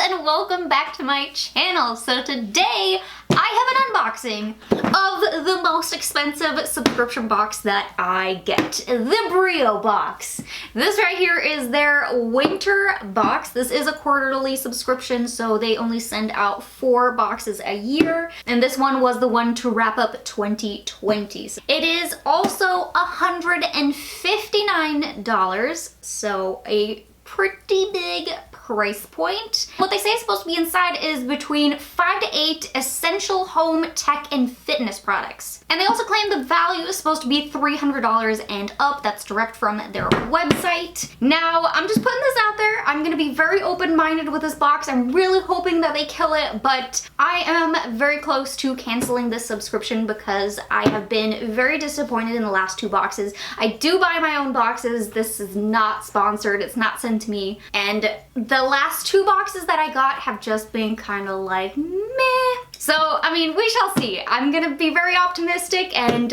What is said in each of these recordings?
and welcome back to my channel. So today I have an unboxing of the most expensive subscription box that I get, the Breo Box. This right here is their winter box. This is a quarterly subscription, so they only send out 4 boxes a year, and this one was the one to wrap up 2020. So it is also $159, so a pretty big price point. What they say is supposed to be inside is between 5 to 8 essential home tech and fitness products. And they also claim the value is supposed to be $300 and up. That's direct from their website. Now, I'm just putting this out there. I'm gonna be very open-minded with this box. I'm really hoping that they kill it, but I am very close to canceling this subscription because I have been very disappointed in the last 2 boxes. I do buy my own boxes. This is not sponsored. It's not sent to me. And the last 2 boxes that I got have just been kind of like meh. So, I mean, we shall see. I'm gonna be very optimistic and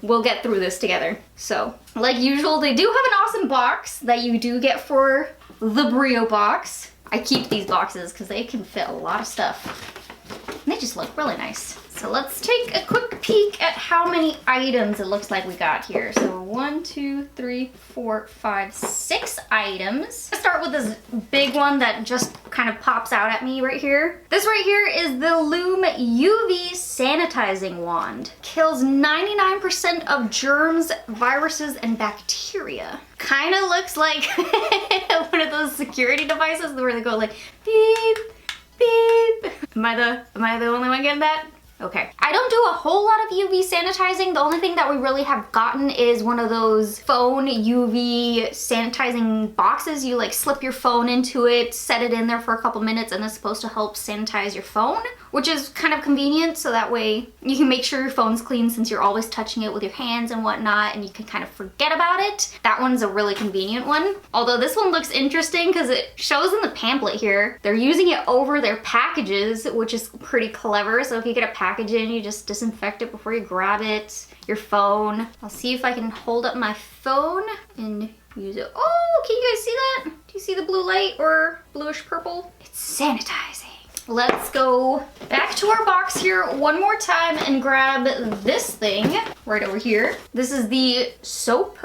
we'll get through this together. So, like usual, they do have an awesome box that you do get for the Breo box. I keep these boxes because they can fit a lot of stuff. And they just look really nice. So let's take a quick peek at how many items it looks like we got here. So 1, 2, 3, 4, 5, 6 items. Let's start with this big one that just kind of pops out at me right here. This right here is the Lume UV Sanitizing Wand. Kills 99% of germs, viruses, and bacteria. Kind of looks like one of those security devices where they go like beep, beep. Am I the only one getting that? Okay. I don't do a whole lot of UV sanitizing. The only thing that we really have gotten is one of those phone UV sanitizing boxes. You like slip your phone into it, set it in there for a couple minutes, and it's supposed to help sanitize your phone, which is kind of convenient, so that way you can make sure your phone's clean since you're always touching it with your hands and whatnot, and you can kind of forget about it. That one's a really convenient one. Although this one looks interesting because it shows in the pamphlet here, they're using it over their packages, which is pretty clever. So if you get a package in, you just disinfect it before you grab it. Your phone. I'll see if I can hold up my phone and use it. Oh, can you guys see that? Do you see the blue light or bluish purple? It's sanitizing. Let's go back to our box here one more time and grab this thing right over here. This is the soap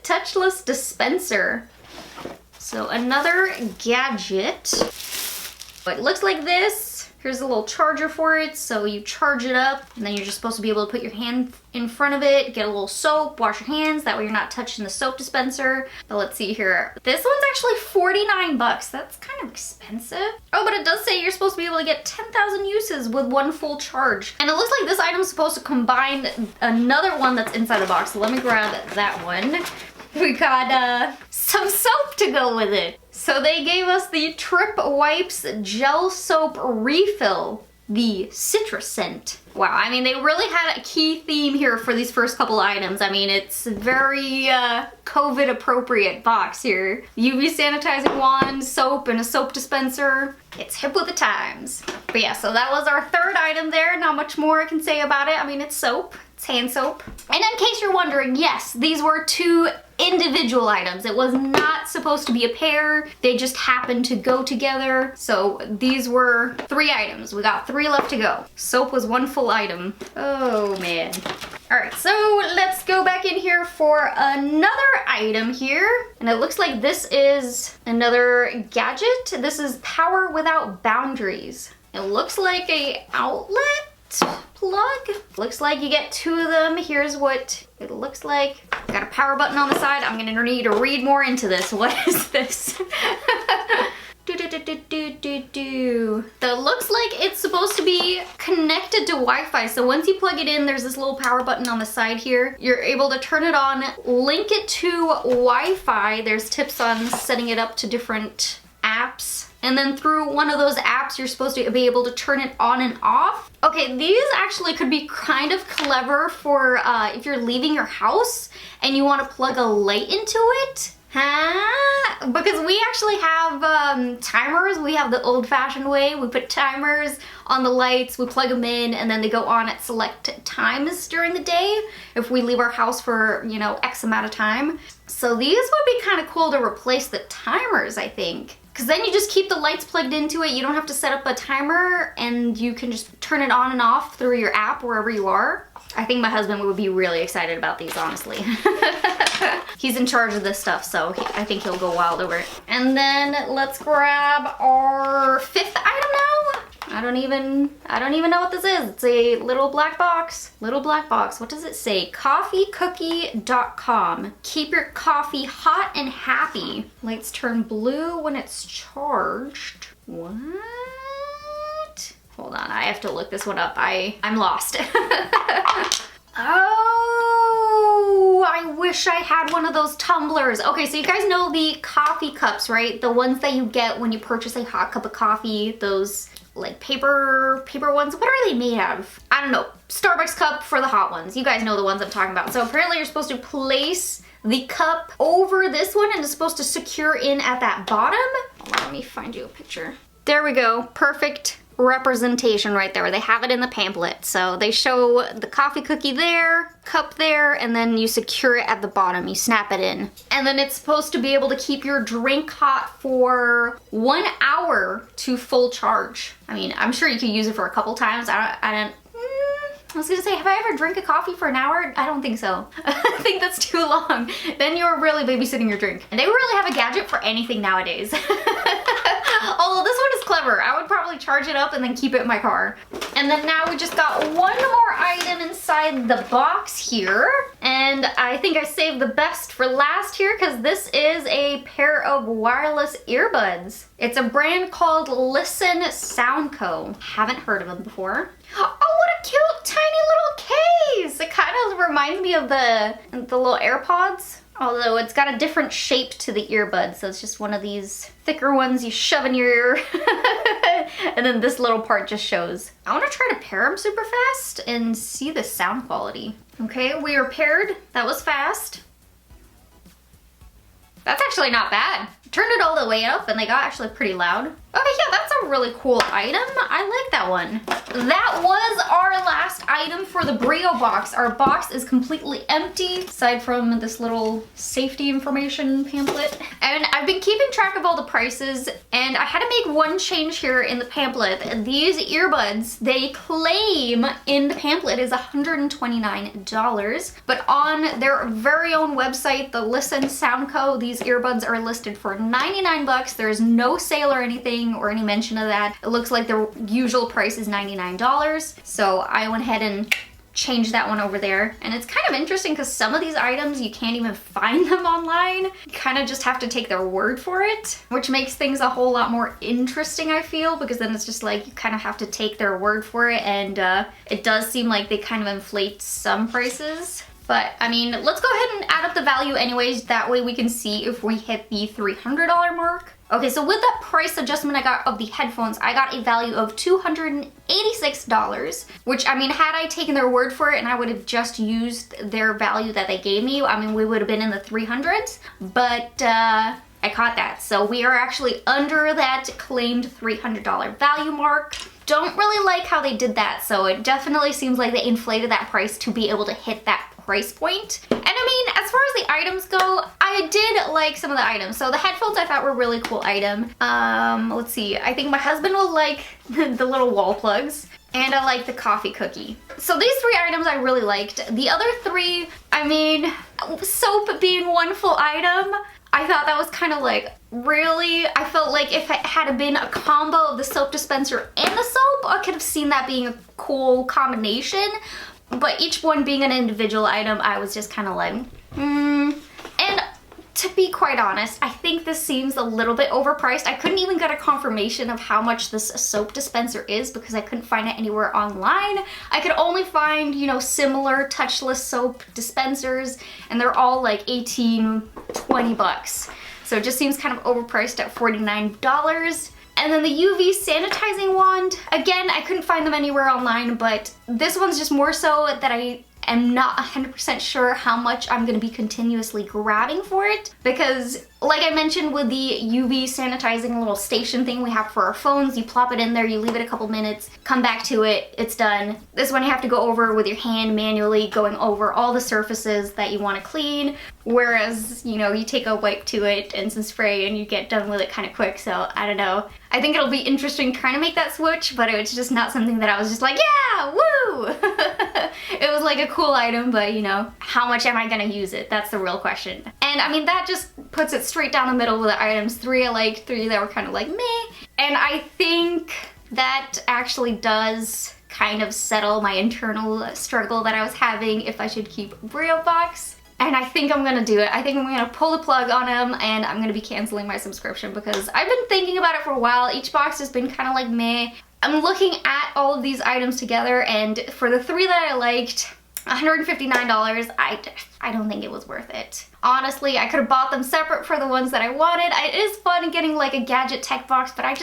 Touchless Dispenser. So another gadget. It looks like this. Here's a little charger for it, so you charge it up, and then you're just supposed to be able to put your hand in front of it, get a little soap, wash your hands, that way you're not touching the soap dispenser. But let's see here. This one's actually 49 bucks. That's kind of expensive. Oh, but it does say you're supposed to be able to get 10,000 uses with 1 full charge. And it looks like this item's supposed to combine another one that's inside the box, so let me grab that one. We got some soap to go with it. So they gave us the Trip Wipes Gel Soap Refill, the citrus scent. Wow, I mean, they really had a key theme here for these first couple items. I mean, it's a very COVID appropriate box here. UV sanitizing wand, soap, and a soap dispenser. It's hip with the times. But yeah, so that was our 3rd item there. Not much more I can say about it. I mean, it's soap. It's hand soap. And in case you're wondering, yes, these were 2 individual items. It was not supposed to be a pair. They just happened to go together. So these were 3 items. We got 3 left to go. Soap was 1 full item. Oh man. All right, so let's go back in here for another item here. And it looks like this is another gadget. This is Power Without Boundaries. It looks like a outlet plug. Looks like you get 2 of them. Here's what it looks like. Got a power button on the side. I'm gonna need to read more into this. What is this? So it looks like it's supposed to be connected to Wi-Fi. So once you plug it in, there's this little power button on the side here. You're able to turn it on, link it to Wi-Fi. There's tips on setting it up to different apps. And then through one of those apps, you're supposed to be able to turn it on and off. Okay, these actually could be kind of clever for if you're leaving your house and you want to plug a light into it. Huh? Because we actually have timers. We have the old-fashioned way. We put timers on the lights, we plug them in, and then they go on at select times during the day if we leave our house for, you know, X amount of time. So these would be kind of cool to replace the timers, I think. because then you just keep the lights plugged into it. You don't have to set up a timer, and you can just turn it on and off through your app wherever you are. I think my husband would be really excited about these, honestly. He's in charge of this stuff, so I think he'll go wild over it. And then let's grab our 5th item now. I don't even know what this is. It's a little black box. Little black box. What does it say? Coffeecookie.com. Keep your coffee hot and happy. Lights turn blue when it's charged. What? Hold on, I have to look this one up. I'm lost. Oh, I wish I had one of those tumblers. Okay, so you guys know the coffee cups, right? The ones that you get when you purchase a hot cup of coffee. Those like paper ones. What are they made out of? I don't know. Starbucks cup for the hot ones. You guys know the ones I'm talking about. So apparently you're supposed to place the cup over this one and it's supposed to secure in at that bottom. Hold on, let me find you a picture. There we go. Perfect representation right there. They have it in the pamphlet. So they show the coffee cookie there, cup there, and then you secure it at the bottom. You snap it in. And then it's supposed to be able to keep your drink hot for 1 hour to full charge. I mean, I'm sure you could use it for a couple times. I was gonna say, have I ever drank a coffee for an hour? I don't think so. I think that's too long. Then you're really babysitting your drink. And they really have a gadget for anything nowadays. Although this one is clever. I would probably charge it up and then keep it in my car. And then now we just got one more item inside the box here. And I think I saved the best for last here because this is a pair of wireless earbuds. It's a brand called Listen Sound Co. Haven't heard of them before. Oh, what a cute tiny little case! It kind of reminds me of the little AirPods. Although it's got a different shape to the earbuds, so it's just one of these thicker ones you shove in your ear. And then this little part just shows. I want to try to pair them super fast and see the sound quality. Okay, we are paired. That was fast. That's actually not bad. Turned it all the way up and they got actually pretty loud. Okay, yeah, that's a really cool item. I like that one. That was our last item for the Breo box. Our box is completely empty, aside from this little safety information pamphlet. And I've been keeping track of all the prices, and I had to make one change here in the pamphlet. These earbuds, they claim in the pamphlet is $129, but on their very own website, the Listen Sound Co., these earbuds are listed for 99 bucks. There's no sale or anything or any mention of that. It looks like the usual price is $99. So I went ahead and changed that one over there. And it's kind of interesting because some of these items you can't even find them online. You kind of just have to take their word for it, which makes things a whole lot more interesting, I feel, because then it's just like you kind of have to take their word for it, and it does seem like they kind of inflate some prices. But I mean, let's go ahead and add up the value anyways. That way we can see if we hit the $300 mark. Okay, so with that price adjustment I got of the headphones, I got a value of $286, which, I mean, had I taken their word for it and I would have just used their value that they gave me, I mean, we would have been in the 300s, but I caught that. So we are actually under that claimed $300 value mark. Don't really like how they did that, so it definitely seems like they inflated that price to be able to hit that price point. And I mean, as far as the items go, I did like some of the items. So the headphones I thought were a really cool item. Let's see, I think my husband will like the little wall plugs, and I like the coffee cookie. So these 3 items I really liked. The other 3, I mean, soap being one full item, I thought that was kind of like, really? I felt like if it had been a combo of the soap dispenser and the soap, I could have seen that being a cool combination. But each one being an individual item, I was just kind of like, And to be quite honest, I think this seems a little bit overpriced. I couldn't even get a confirmation of how much this soap dispenser is because I couldn't find it anywhere online. I could only find, you know, similar touchless soap dispensers, and they're all like 18, 20 bucks. So it just seems kind of overpriced at $49. And then the UV sanitizing wand, again, I couldn't find them anywhere online, but this one's just more so that I am not 100% sure how much I'm gonna be continuously grabbing for it, because like I mentioned with the UV sanitizing little station thing we have for our phones, you plop it in there, you leave it a couple minutes, come back to it, it's done. This one you have to go over with your hand manually, going over all the surfaces that you want to clean, whereas, you know, you take a wipe to it and some spray and you get done with it kind of quick. So I don't know. I think it'll be interesting trying to make that switch, but it was just not something that I was just like, yeah, woo! It was like a cool item, but you know, how much am I gonna use it? That's the real question. And I mean, that just puts it straight down the middle with the items. 3 I liked, 3 that were kind of like meh. And I think that actually does kind of settle my internal struggle that I was having if I should keep Breo Box. And I think I'm gonna do it. I think I'm gonna pull the plug on him and I'm gonna be canceling my subscription because I've been thinking about it for a while. Each box has been kind of like meh. I'm looking at all of these items together, and for the 3 that I liked, $159, I don't think it was worth it. Honestly, I could have bought them separate for the ones that I wanted. It is fun getting like a gadget tech box, but I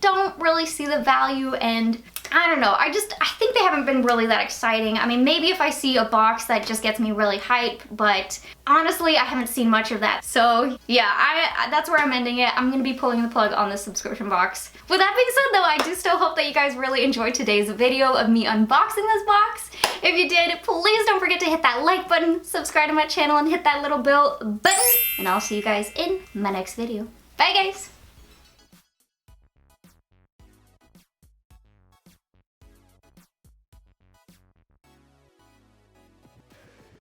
don't really see the value, and I don't know. I think they haven't been really that exciting. I mean, maybe if I see a box that just gets me really hype, but honestly, I haven't seen much of that. So yeah, that's where I'm ending it. I'm gonna be pulling the plug on this subscription box. With that being said though, I do still hope that you guys really enjoyed today's video of me unboxing this box. If you did, please don't forget to hit that like button, subscribe to my channel, and hit that little bell button. And I'll see you guys in my next video. Bye guys!